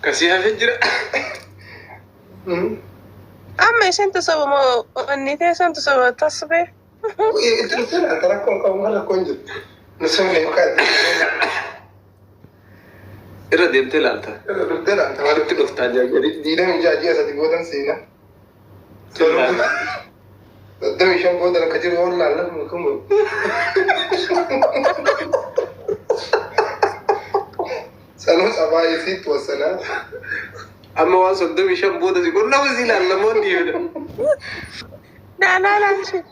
كسيها فجرة. أما إيش أنت سوى ما أني إيش أنت سوى تصبح؟ أنت رسالة تراكم كم مرة كنت نسوي كذا. إردي أنت لا أنت. إردي لا أنت. ما تقول تاجر. دينا من جاجية ساتقودن سينا. دمي شام قودن كتير والله لا مكمل. سنوس أباي سيت وسنا. أما واسو دمي شام قودن يقول لا وزيلا لا موني يودا. لا شيء.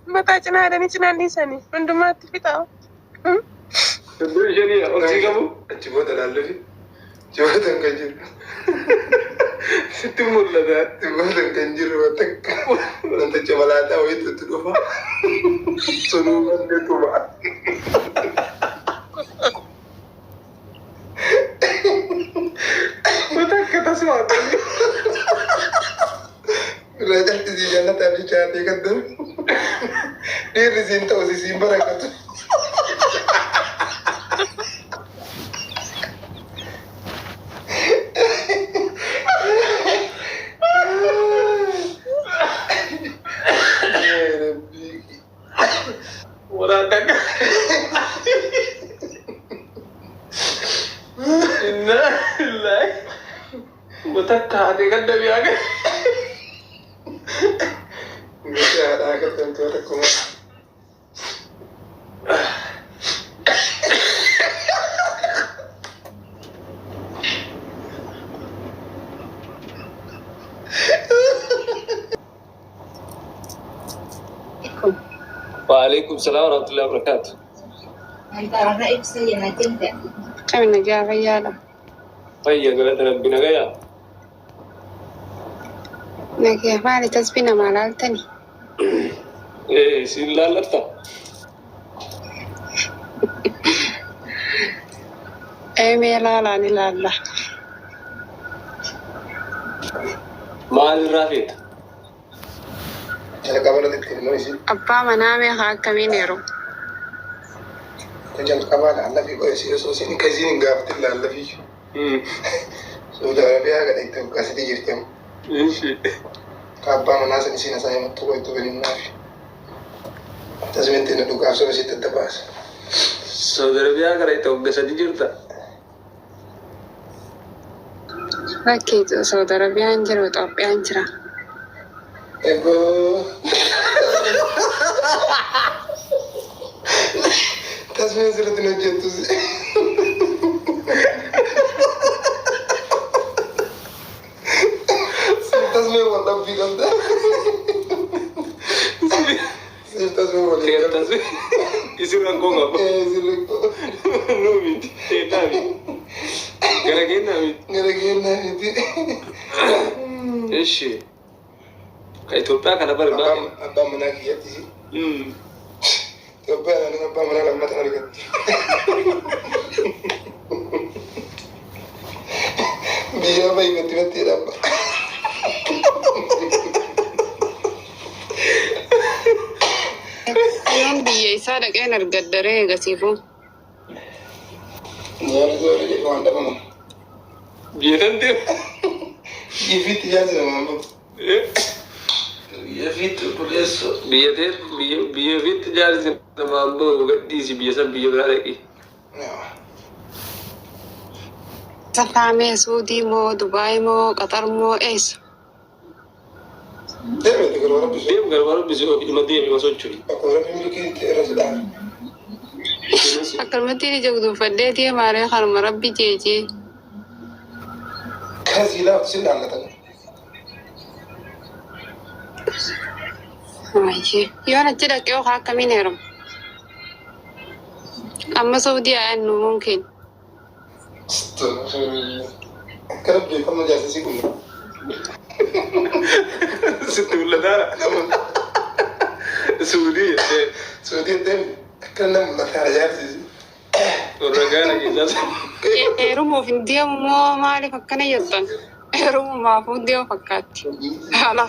ما تاجنا هذا نيجي نساني. عندما تفيتها. دمي شنيا أوتي كابو. تجيبه تلالفي. تجيبه تنكجر. ستمول لذا. تجيبه تنكجر وتك. أنت جمالاته ويت تدوفا. سنو من دتوبا. وتك تسمع. رجعت زينة تبي شادي كده. دير زين توزي زين بركة. وراتك. إنه لا. وتك هذه قد بياك. مش هذا كده أنت تكون. وعليكم السلام ورحمة الله وبركاته. أنت رأيك سيئة جدا. كم نجا رجاله. طيب قلت ربنا غيا. نجا مالي تسبينا مالالتني. إيه سيلا لرتا. أي لا لا. مال رافيد. أنا كمان أتكلم شيء. أبا منامي خاك كمينيرو. كجان كمان الله في كويس يسوسين كزين قافت الله الله فيه. سودا ربيع قد يتم كاسدي جرتم. إيش. كابا مناس نسينا سايم تقوي تبني النافي. تزمين تنا دوكا سوى سيت الدباس. سودا ربيع قد يتم كاسدي جرتا. Rakkitu saudara bianjir atau bianjira. Ego. Tasmin sudah tidak jatuh sih. Tasmin wala bilang dah. Tasmin wala. Tiada tasmin. Isi rangkong apa? Isi rangkong. Numi. Tidak. Gara-gara itu. Ishi. Kayak Ethiopia kan apa lagi? Abah menagih ya sih. Ethiopia kan abah menagih lambat lagi. Biar apa ingat apa? Yang dia isa lagi energat dari gasifu. Niar itu lagi mana mana? Biar nanti. Ifit ya sama. Biar fit polis. Biar fit jadi sama ambo di si biasa biar lagi. Safame Saudi mo, Dubai mo, Qatar mo, es. Dia kalau bisa imadiyah masuk curi. Aku orang memiliki terasa. Akal mati ni jauh fadde dia mare khar marabbi jeje. Kasih lah sini angkat aja. Aje, yo na tidak kau hak kami neram. Amma Saudi anu mungkin. Kerap dia kamu jasa sih pun. Setulah dah. Saudi tem kena melakukan jasa sih. Orang kan lagi jasa. Rumo findia mo mali fakkana yattan. Rumo ma fundia fakkat. Hala.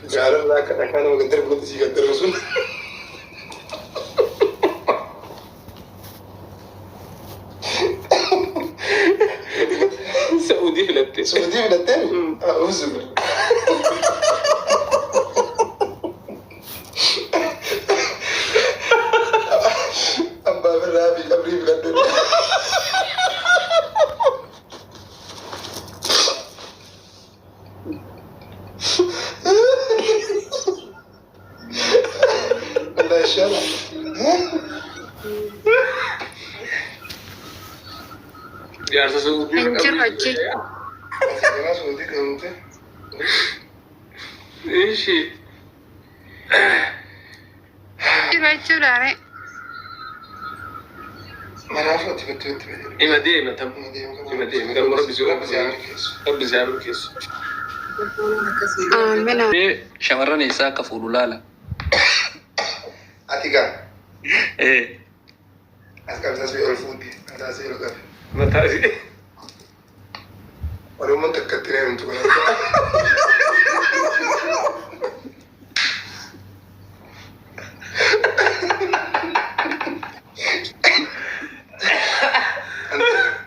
Garam lah kadang-kadang mau gentar buat sih gentar musuh. Suutii fidattee uusuma. Abbaa birraa fi qabrii filadhu. Allah inşallah. Jaarsa suutii Injir achi. Kana suutii qabute. Ishi. Injir jechuudhaan Manaafuu ati battee itti fayyadamu. Ima deema tam. Ima deema. Garuu rabbisuu rabbisuu keessa. amina. Shamarran eessaa akka fuudhu laala. Ati gaa Eh, as qabsas ol fuudhi. Antaas yeroo qabe. Mataasi. Oromoon takkatti reemtu kana.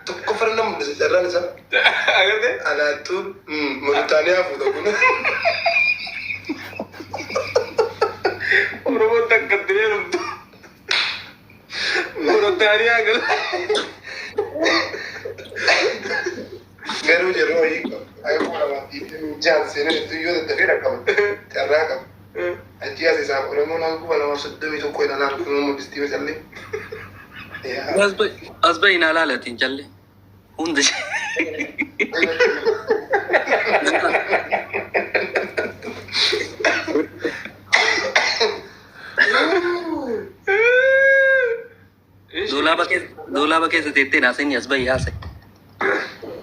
Tokko farna mul'isa carraan isaa. Agartee? Alaattuun Mooritaaniyaa fuudha kun. Oromoon takkatti reemtu. Mooritaaniyaa gala. Garuu yeroo wayii ayyaana lamaatti jaan seenaa itti yoo daddafee dhaqqaba. Carraa qaba. Achi as isaa Oromoon akkuma lamaaf 31 ilaalaa dhufuun mul'istii macallee. as bahi naa laalatiin calle. Hunda ishee. Doolaaba keessa teettee naasanii as bahi haasa'e.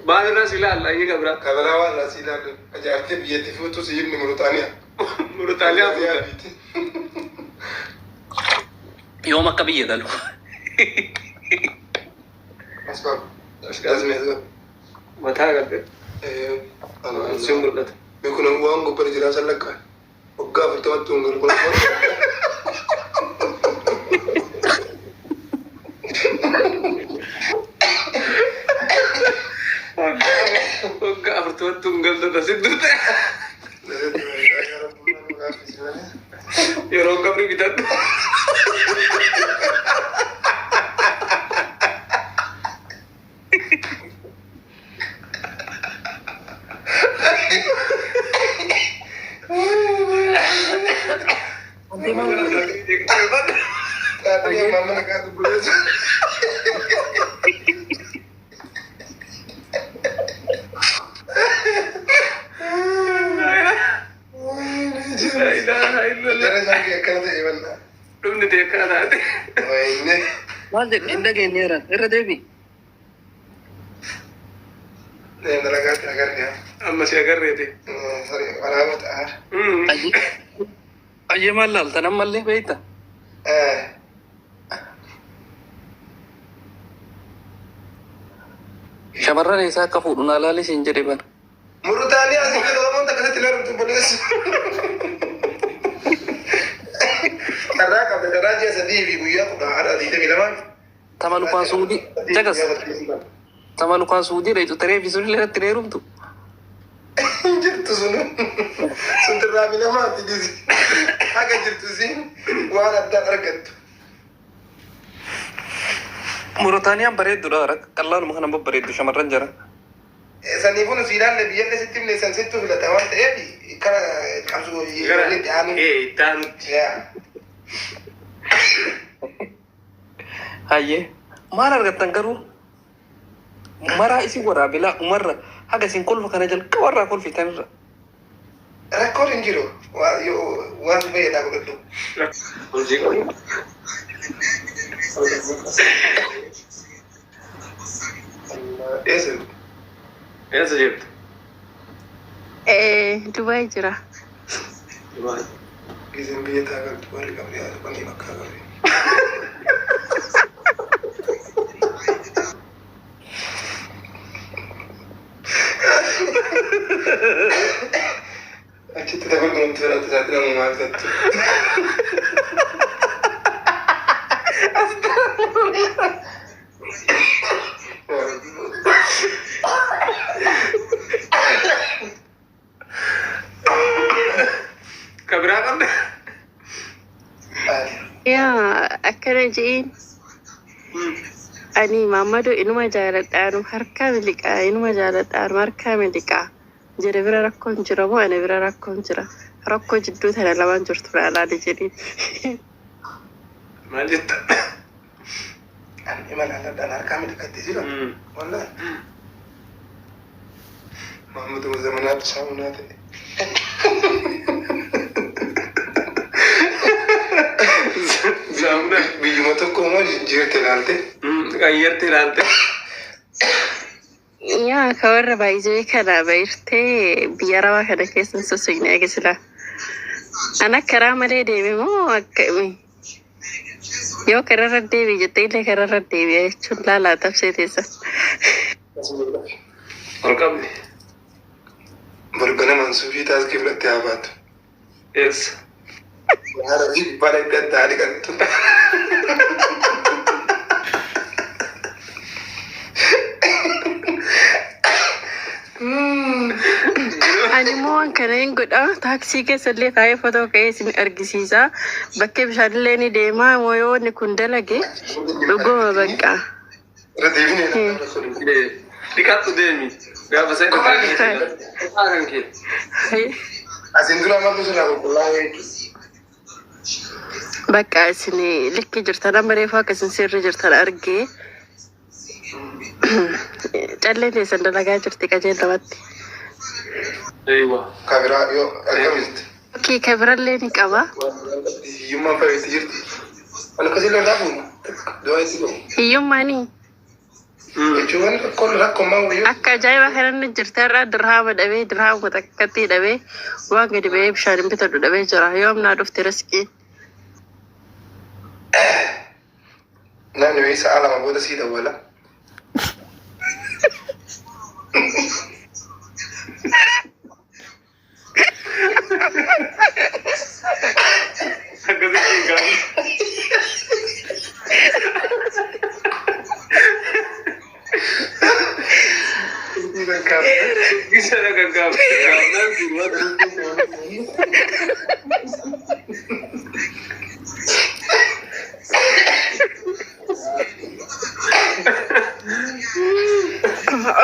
Baadirraa si laalla inni qabra. Kabalaa waan asii ilaalu ajaa'ibtee biyyatti fuutu si himni Mooritaaniyaa. Mooritaaniyaa fuudha. Yoom akka biyya galu. Asbaab. Asmeesoo. Mataa agartee. Si mul'ata. Kun waan gubbaa jiraa san lakkaa. Waggaa 40 hungaru kun. Waggaa 40 hungalta siddu ta'e. Yeroo qabri bitadhu. Tadi mama nak aku boleh. La ilaha illallah. Jangan sampai akan ada iman. Dhumni deekaa taate. Oh ini. Maal jedhe hin dhageenyeera irra deebi. Ini dalagat agar dia. Amma si agarreete. Sorry, alamat ah. Ayyee maal laalta nammallee beeyta. Shamarran eessaa akka fuudhu naa laali siin jedhe bana. Mooritaaniyaa asii kan Oromoon takka sitti ilaalu boleessu. Karraa qabda karraa ji'a 3 fi guyyaa 22. Tama lukaan suudii jagas. Tama lukaan suudii dha itu televiziyoon illee irratti dheerumtu. Jirtu sun dirraafi namaatti disi. Haga jirtu siin waan addaan argattu. Mooritaaniyaan bareedduudha qal'aanuma kana babbareeddu shamarran jara. Saniifuu nuti ilaalle biyyallee sitti himne san sittuu filata waan ta'eef kana qabsuu itti aanu. Itti aanutti. Hayyee maal argattan garuu maraa isin waraabelaa umarra haga isin kolfa kana jalqabarraa kolfitanirra. Rakkoon hin jiru waan si fayyadaa godhadhu. Hojii qabu. Eessa? Eessa jirtu? Dubai jira. Gizeen biyya taagaltu warri qabdi haala qonni bakka qabdi. Achitti tapha kunuunti fedhatu isaatti namu maal tattu. je'een ani Maammadoo inuma jaaladhaanu harkaa miliqaa inuma jaaladhaanu harkaa miliqaa jedhe bira rakkoon jira moo ani bira rakkoon jira rakkoo jidduu tana lamaan jirtu laalaani jedhiin. Maal jetta? Ani imalaan harkaa miliqatti jira. Wallahi. Maamuduma zamanaatti saamunaa ta'e. Saamuna Biyyuma tokko immoo jijjiirte ilaalte. qayyarte ilaalte. Yaa ka warra baay'ee kana baay'irtee biyya rabaa kana keessa sosochii agarsiisa. Ana karaa malee deeme moo akkami? Yoo kararra deebi jettee illee kararra deebi'a jechuun laalaa tabsee teessa. Ol qabne. Borgana mansuufii taaskii fudhattee haa baatu. Eessa? Yaara jibbala itti adda dhiqattu. Ani immoo waan kana hin godha taaksii keessa illee taa'ee footoo ka'ee isin argisiisa. Bakkee bishaanillee ni deema moo yoo inni kun dalage dhuguma bakka. Irra deebinee lafa sun. Dhiqattu deemi. Gaafa isa irra kan kee. Asin dura maaltu sirraa qulqullaa'ee jechuudha. Bakka isin likki jirtan amma reefuu akka isin sirri jirtan argee callee teessan dalagaa jirti qajeelamatti. Eewa. Kabiraa yoo akkamitti. Okkii kabirallee ni qaba. Hiyyummaan fayyatti jirti. Waan akkasii irraa fuunu. Du'aa itti gahu. Hiyyummaanii Jechuun rakkoommaa wayyoo. akka ajaa'iba kanatti jirti irraa dirhaama dhabee dirhaama takkatti dhabee waan gadi ba'ee bishaan hin bitadhu dhabee jira. Yoo amnaa dhufte riskii. Namni wayii sa'a lama booda sii dawwala. Akkasitti gaafa. Bisa na gaggawa. Gaafnaan si wata.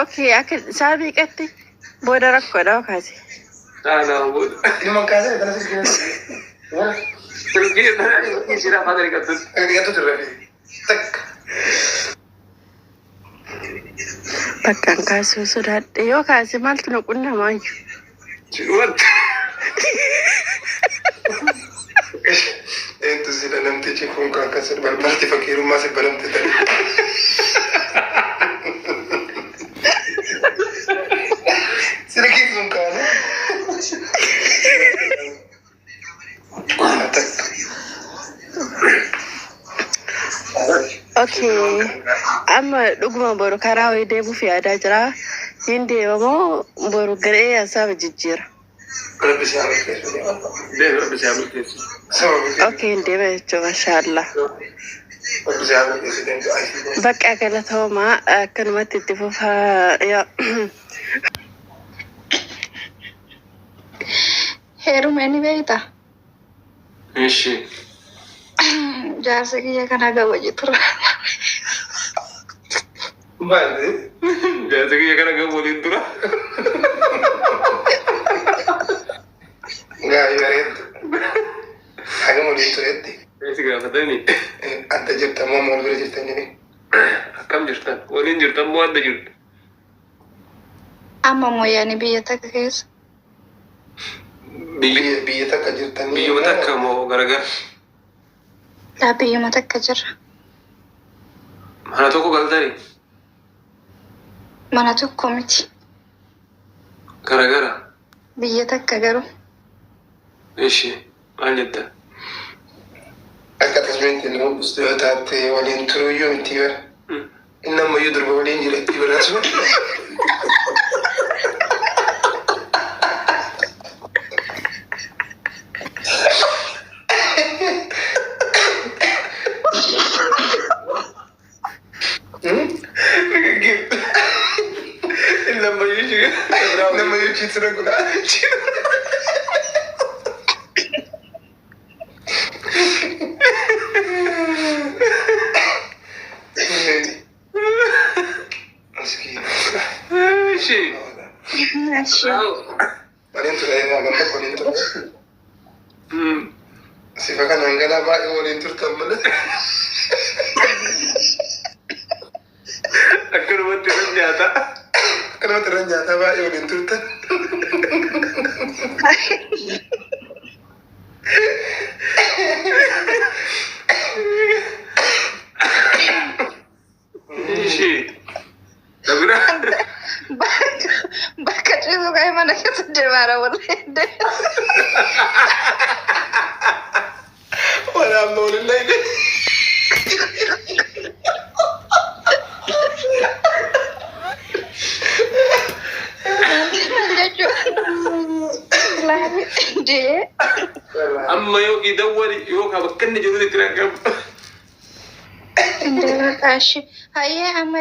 Okay, akka isaa beekatti booda rakkoodha kaase. Naa booda. Ilma kaasee kana sirgina. Silkii ishee afaan dhiqattu. Dhiqattu turre. Takka. Bakkaan kaasuu sodaadhe yoo kaase maaltu na qunnamaa iyyuu. Wanta. Eentu sila namtichi kun kan akkas balbalti fakkiirummaa si banamte ta'e. Silkii sun kaane. Okay, amma dhuguma boru karaa wayii deemuuf yaadaa jira. Hin deema moo boru garee hasaaba jijjiira? Rabbi si haa milkeessu. Deemi rabbi si haa milkeessu. Okay, hin deema jechuudha mashaallah. Rabbi si haa milkeessu deemtu asii. Bakka galatoomaa akkanumatti itti fufaa yaa. Heeruma ni beektaa? Ishi. Jaarsa kiyya kana gabaje tura. Maalli? Jaarsa kiyya kana gabu waliin tura. Gaarii bareeddu. Hagam waliin turetti. Eessi gaafatanii. Adda jirtan moo mool bira jirtan jedhee. Akkam jirtan? Waliin jirtan moo adda jirtu? Amma mooyaanii biyya takka keessa. Biyya takka jirtanii. Biyyuma takka moo garagara? Biyyuma takka jirra. Mana tokko galtanii? Mana tokko miti. Garagara? Biyya takka garuu. Ishi. Maal jetta? Akka tasmeetti nama bustu yoo taate waliin turuu yoo miti bara. Inni ammayyuu durba waliin jira itti baraatu. Nama yoo ciisira guddaa. Ishee. Waliin ture gaafa waliin ture. Sifa kanaan galaa baay'ee waliin turtan malee. Akkanumatti irra nyaata. Akkanumatti irra nyaata baay'ee waliin turtan. Ishee. Dabira. Bakka ciisu kaa'ee mana keessa deemaara wallee. Walaamma waliin dhayne. Amma yookiin dawwali yookaan bakka inni jiru itti rangamu. Indee maqaa ishee hayyee amma